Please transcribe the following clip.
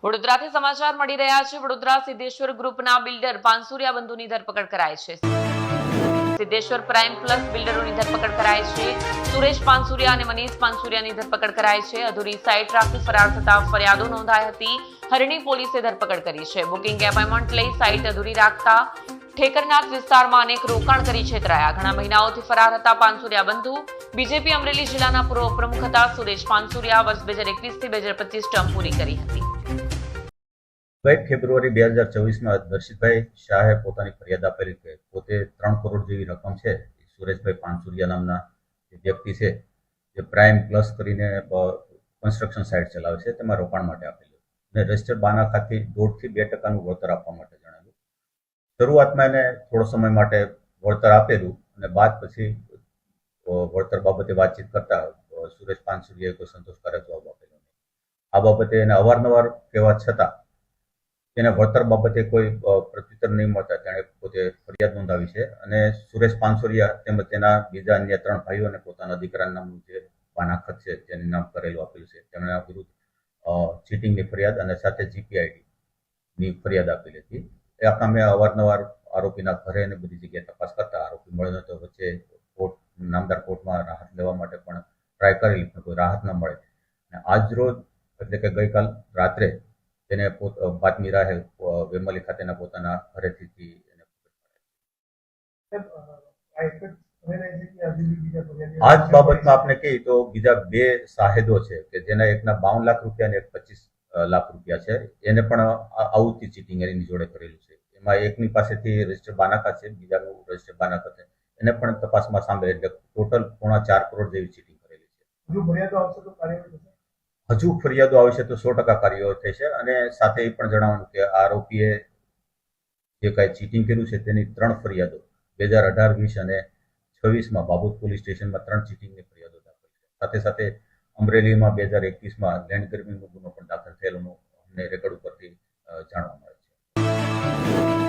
વડોદરાથી સમાચાર મળી રહ્યા છે। વડોદરા સિદ્ધેશ્વર ગ્રુપના બિલ્ડર પાનસુરિયા બંધુની ધરપકડ કરાઈ છે। સિદ્ધેશ્વર પ્રાઇમ પ્લસ બિલ્ડરોની ધરપકડ કરાઈ છે। સુરેશ પાનસુરિયા અને મનીષ પાનસુરિયાની ધરપકડ કરાઈ છે। અધૂરી સાઇટ રાખી ફરાર થતા ફરિયાદો નોંધાઈ હતી। હરણી પોલીસે ધરપકડ કરી છે। બુકિંગ એપોઇન્ટમેન્ટ લઈ સાઇટ અધૂરી રાખતા ઠેકરનાથ વિસ્તારમાં અનેક રોકાણ કરી છેતરાયા। ઘણા મહિનાઓથી ફરાર હતા પાનસુરિયા બંધુ। બીજેપી અમરેલી જિલ્લાના પૂર્વ પ્રમુખ હતા સુરેશ પાનસુરિયા। વર્ષ 2021 થી 2025 ટર્મ પૂરી કરી હતી। ગઈ ફેબ્રુઆરી 2024 દર્શિતભાઈ શાહે પોતાની ફરિયાદ આપેલી કે પોતે 3 કરોડ જેવી રકમ છે સુરેશભાઈ પાનસુરિયા નામના જે વ્યક્તિ છે જે પ્રાઇમ પ્લસ કરીને કન્સ્ટ્રક્શન સાઇટ ચલાવે છે તેમાં રોકાણ માટે આપેલું અને રજિસ્ટર્ડ બાના ખાતે 1.5 થી 2% વળતર આપવા માટે જણાવ્યું। શરૂઆતમાં એને થોડો સમય માટે વળતર આપેલું અને બાદ પછી વળતર બાબતે વાતચીત કરતા સુરેશ પાનસુરિયાએ કોઈ સંતોષકારક જવાબ આપેલો નહીં। આ બાબતે એને અવારનવાર કહેવા છતાં તેને વળતર બાબતે કોઈ પ્રત્યુત્તર નહીં મળતા તેણે પોતે ફરિયાદ નોંધાવી છે અને સુરેશ પાનસુરિયા તેમજ તેના બીજા અન્ય 3 ભાઈઓ અને પોતાના દીકરાના નામનું જે બાનાખત છે તેનું નામ કરેલું આપેલું છે તેમના વિરુદ્ધ ચીટિંગની ફરિયાદ અને સાથે GPIDની ફરિયાદ આપેલી હતી। એ કામે અવારનવાર આરોપીના ઘરે અને બધી જગ્યાએ તપાસ કરતા આરોપી મળ્યો તો વચ્ચે નામદાર કોર્ટમાં રાહત લેવા માટે પણ ટ્રાય કરેલી પણ કોઈ રાહત ન મળે અને આજ રોજ એટલે કે ગઈકાલ રાત્રે તેને બાતમી રાહે વેમલી ખાતેના પોતાના ઘરેથી આ જ બાબતમાં આપણે કહીએ તો બીજા 2 શાહેદો છે કે જેના એકના 52 લાખ રૂપિયા અને એક 25 લાખ રૂપિયા છે। એને પણ આવું ચીટિંગ એની જોડે કરેલું છે। એમાં એકની પાસેથી રજિસ્ટર્ડ બાનાખત છે, બીજાનું રજિસ્ટર્ડ બાનાખત છે, એને પણ તપાસમાં સામે એટલે ટોટલ 4.5 કરોડ જેવી ચીટિંગ કરેલી છે। હજુ ફરિયાદો આવશે તો 100% કાર્યવાહી થશે અને સાથે એ પણ જણાવવાનું કે આરોપીએ જે કાંઈ ચીટિંગ કર્યું છે તેની 3 ફરિયાદો 2018, 20 અને 26માં બાબોદ પોલીસ સ્ટેશનમાં 3 ચીટિંગની ફરિયાદો દાખલ છે। સાથે સાથે અમરેલીમાં 2021માં લેન્ડ ગ્રેબિંગનો ગુનો પણ દાખલ થયેલો અમને રેકોર્ડ ઉપરથી